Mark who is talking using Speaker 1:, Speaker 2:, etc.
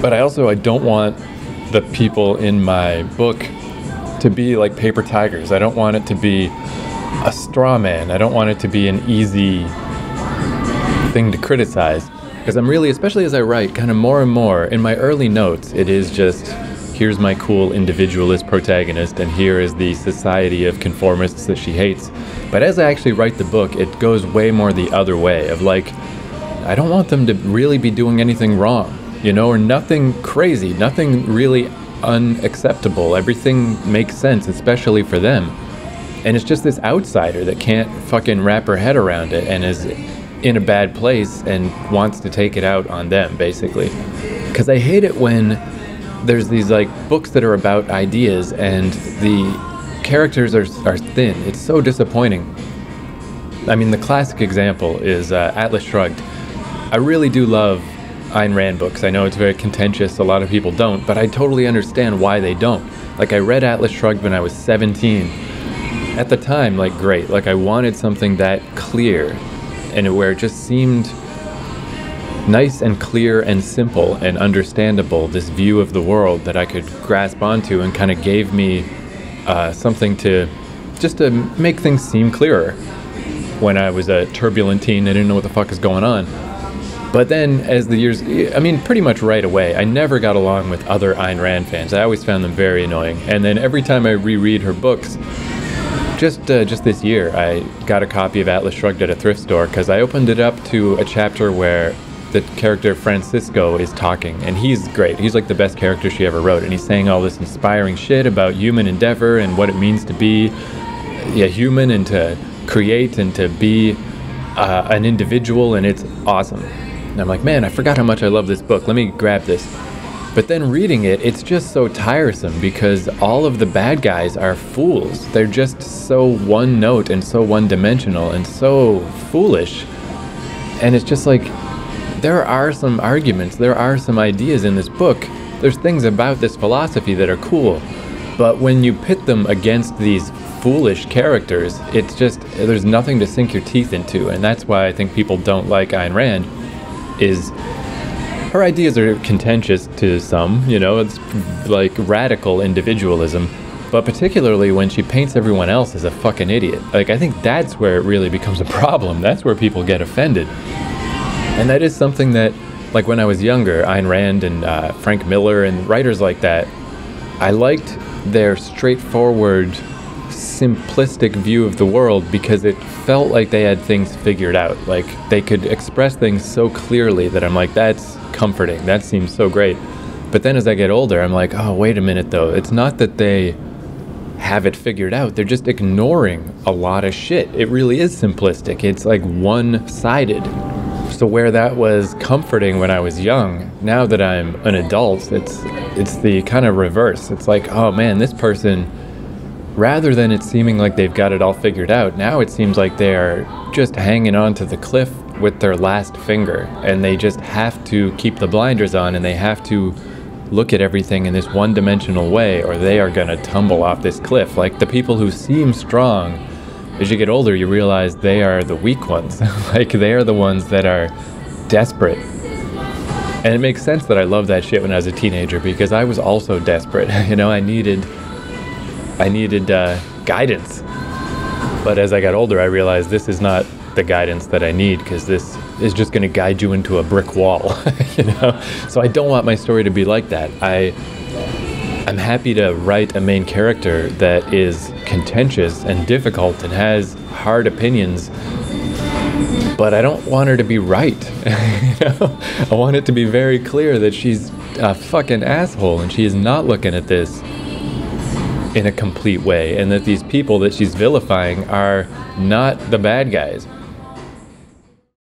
Speaker 1: But I don't want the people in my book to be like paper tigers. I don't want it to be a straw man. I don't want it to be an easy thing to criticize. Because I'm really, especially as I write, kind of more and more, in my early notes, it is just, here's my cool individualist protagonist, and here is the society of conformists that she hates. But as I actually write the book, it goes way more the other way, of like, I don't want them to really be doing anything wrong, you know, or nothing crazy, nothing really unacceptable. Everything makes sense, especially for them. And it's just this outsider that can't fucking wrap her head around it and is in a bad place and wants to take it out on them, basically. Because I hate it when there's these like books that are about ideas and the characters are thin. It's so disappointing. I mean, the classic example is Atlas Shrugged. I really do love Ayn Rand books. I know it's very contentious, a lot of people don't, but I totally understand why they don't. Like, I read Atlas Shrugged when I was 17. At the time, like, great. Like, I wanted something that clear, and where it just seemed nice and clear and simple and understandable, this view of the world that I could grasp onto, and kind of gave me something to make things seem clearer. When I was a turbulent teen, I didn't know what the fuck is going on. But then as the years, I mean, pretty much right away, I never got along with other Ayn Rand fans. I always found them very annoying. And then every time I reread her books, just this year, I got a copy of Atlas Shrugged at a thrift store because I opened it up to a chapter where the character Francisco is talking, and he's great. He's like the best character she ever wrote, and he's saying all this inspiring shit about human endeavor and what it means to be a human and to create and to be an individual, and it's awesome. And I'm like, man, I forgot how much I love this book. Let me grab this. But then reading it, it's just so tiresome because all of the bad guys are fools. They're just so one note and so one-dimensional and so foolish. And it's just like, there are some arguments, there are some ideas in this book. There's things about this philosophy that are cool. But when you pit them against these foolish characters, it's just, there's nothing to sink your teeth into. And that's why I think people don't like Ayn Rand, is her ideas are contentious to some, you know, it's like radical individualism, but particularly when she paints everyone else as a fucking idiot. Like, I think that's where it really becomes a problem. That's where people get offended. And that is something that, like, when I was younger, Ayn Rand and Frank Miller and writers like that, I liked their straightforward, simplistic view of the world because it felt like they had things figured out. Like, they could express things so clearly that I'm like, that's comforting. That seems so great. But then as I get older, I'm like, oh, wait a minute though. It's not that they have it figured out. They're just ignoring a lot of shit. It really is simplistic. It's like one-sided. So where that was comforting when I was young, now that I'm an adult, it's the kind of reverse. It's like, oh man, this person, rather than it seeming like they've got it all figured out, now it seems like they're just hanging on to the cliff with their last finger, and they just have to keep the blinders on, and they have to look at everything in this one-dimensional way, or they are gonna tumble off this cliff. Like, the people who seem strong, as you get older, you realize they are the weak ones. Like, they are the ones that are desperate. And it makes sense that I loved that shit when I was a teenager, because I was also desperate. You know, I needed guidance. But as I got older, I realized this is not the guidance that I need, because this is just going to guide you into a brick wall. You know, so I don't want my story to be like that. I'm happy to write a main character that is contentious and difficult and has hard opinions, but I don't want her to be right. You know? I want it to be very clear that she's a fucking asshole and she is not looking at this in a complete way, and that these people that she's vilifying are not the bad guys.